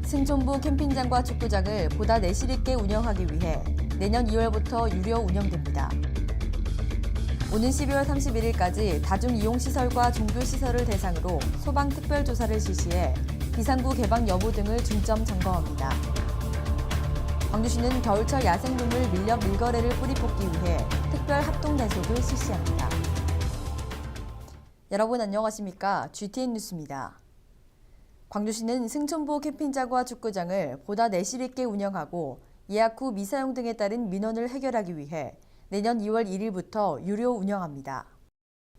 승천부 캠핑장과 축구장을 보다 내실 있게 운영하기 위해 내년 2월부터 유료 운영됩니다. 오는 12월 31일까지 다중이용시설과 종교시설을 대상으로 소방특별조사를 실시해 비상구 개방 여부 등을 중점 점검합니다. 광주시는 겨울철 야생동물 밀렵 밀거래를 뿌리 뽑기 위해 특별 합동 단속을 실시합니다. 여러분 안녕하십니까? GTN 뉴스입니다. 광주시는 승천부 캠핑장과 축구장을 보다 내실 있게 운영하고 예약 후 미사용 등에 따른 민원을 해결하기 위해 내년 2월 1일부터 유료 운영합니다.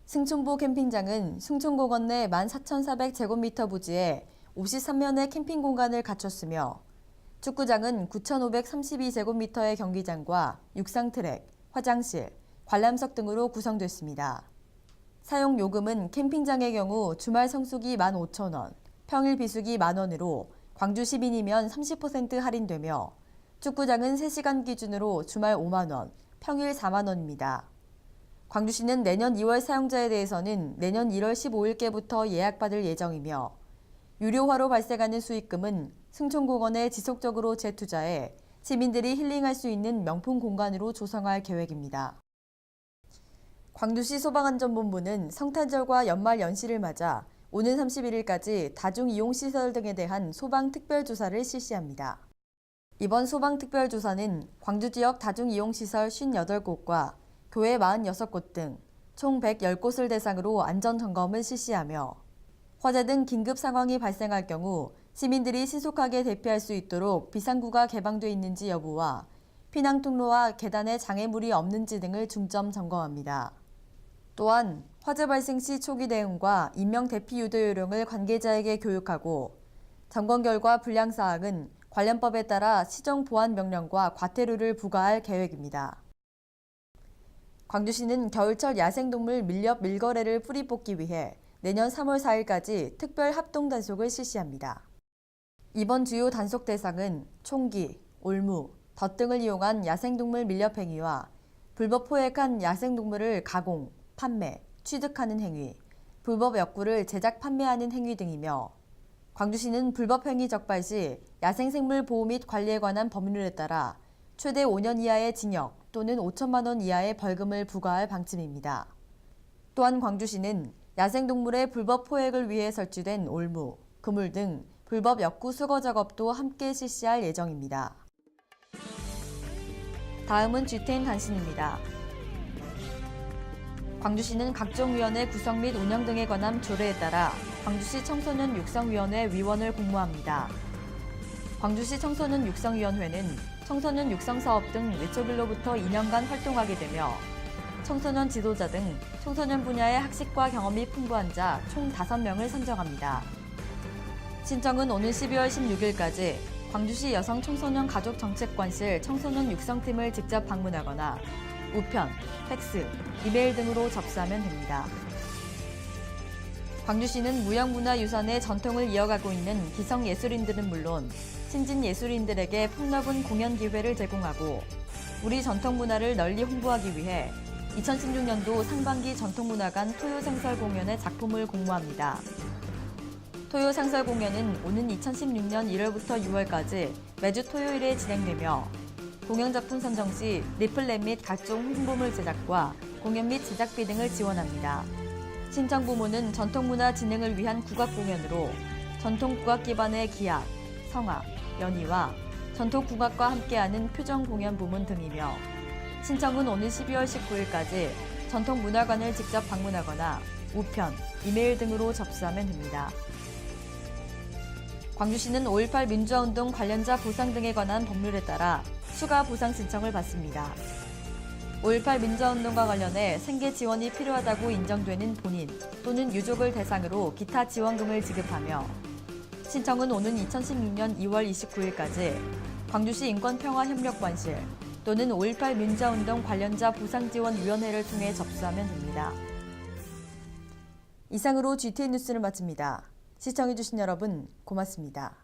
승천부 캠핑장은 승천공원 내 14,400제곱미터 부지에 53면의 캠핑 공간을 갖췄으며 축구장은 9,532제곱미터의 경기장과 육상 트랙, 화장실, 관람석 등으로 구성됐습니다. 사용 요금은 캠핑장의 경우 주말 성수기 15,000원, 평일 비수기 만원으로 광주 시민이면 30% 할인되며 축구장은 3시간 기준으로 주말 5만원, 평일 4만원입니다. 광주시는 내년 2월 사용자에 대해서는 내년 1월 15일께부터 예약받을 예정이며 유료화로 발생하는 수익금은 승천공원에 지속적으로 재투자해 시민들이 힐링할 수 있는 명품 공간으로 조성할 계획입니다. 광주시 소방안전본부는 성탄절과 연말 연시를 맞아 오는 31일까지 다중이용시설 등에 대한 소방특별조사를 실시합니다. 이번 소방특별조사는 광주 지역 다중이용시설 58곳과 교회 46곳 등 총 110곳을 대상으로 안전점검을 실시하며 화재 등 긴급 상황이 발생할 경우 시민들이 신속하게 대피할 수 있도록 비상구가 개방돼 있는지 여부와 피난통로와 계단에 장애물이 없는지 등을 중점 점검합니다. 또한 화재 발생 시 초기 대응과 인명 대피 유도 요령을 관계자에게 교육하고 점검 결과 불량 사항은 관련법에 따라 시정 보안 명령과 과태료를 부과할 계획입니다. 광주시는 겨울철 야생동물 밀렵 밀거래를 뿌리 뽑기 위해 내년 3월 4일까지 특별 합동 단속을 실시합니다. 이번 주요 단속 대상은 총기, 올무, 덫 등을 이용한 야생동물 밀렵 행위와 불법 포획한 야생동물을 가공, 판매, 취득하는 행위, 불법 엽구를 제작 판매하는 행위 등이며 광주시는 불법 행위 적발 시 야생생물 보호 및 관리에 관한 법률에 따라 최대 5년 이하의 징역 또는 5천만 원 이하의 벌금을 부과할 방침입니다. 또한 광주시는 야생동물의 불법 포획을 위해 설치된 올무, 그물 등 불법 엽구 수거 작업도 함께 실시할 예정입니다. 다음은 GTN 단신입니다. 광주시는 각종 위원회 구성 및 운영 등에 관한 조례에 따라 광주시 청소년 육성위원회 위원을 공모합니다. 광주시 청소년 육성위원회는 청소년 육성 사업 등 외초별로부터 2년간 활동하게 되며 청소년 지도자 등 청소년 분야의 학식과 경험이 풍부한 자 총 5명을 선정합니다. 신청은 오는 12월 16일까지 광주시 여성청소년가족정책관실 청소년 육성팀을 직접 방문하거나 우편, 팩스, 이메일 등으로 접수하면 됩니다. 광주시는 무형문화유산의 전통을 이어가고 있는 기성예술인들은 물론 신진예술인들에게 폭넓은 공연 기회를 제공하고 우리 전통문화를 널리 홍보하기 위해 2016년도 상반기 전통문화관 토요상설 공연의 작품을 공모합니다. 토요상설 공연은 오는 2016년 1월부터 6월까지 매주 토요일에 진행되며 공연작품 선정 시 리플렛 및 각종 홍보물 제작과 공연 및 제작비 등을 지원합니다. 신청 부문은 전통문화 진흥을 위한 국악공연으로 전통국악 기반의 기악, 성악, 연희와 전통국악과 함께하는 표정공연 부문 등이며 신청은 오는 12월 19일까지 전통문화관을 직접 방문하거나 우편, 이메일 등으로 접수하면 됩니다. 광주시는 5.18 민주화운동 관련자 보상 등에 관한 법률에 따라 추가 보상 신청을 받습니다. 5.18 민주화운동과 관련해 생계 지원이 필요하다고 인정되는 본인 또는 유족을 대상으로 기타 지원금을 지급하며 신청은 오는 2016년 2월 29일까지 광주시 인권평화협력관실 또는 5.18 민주화운동 관련자 보상지원위원회를 통해 접수하면 됩니다. 이상으로 GTN 뉴스를 마칩니다. 시청해주신 여러분 고맙습니다.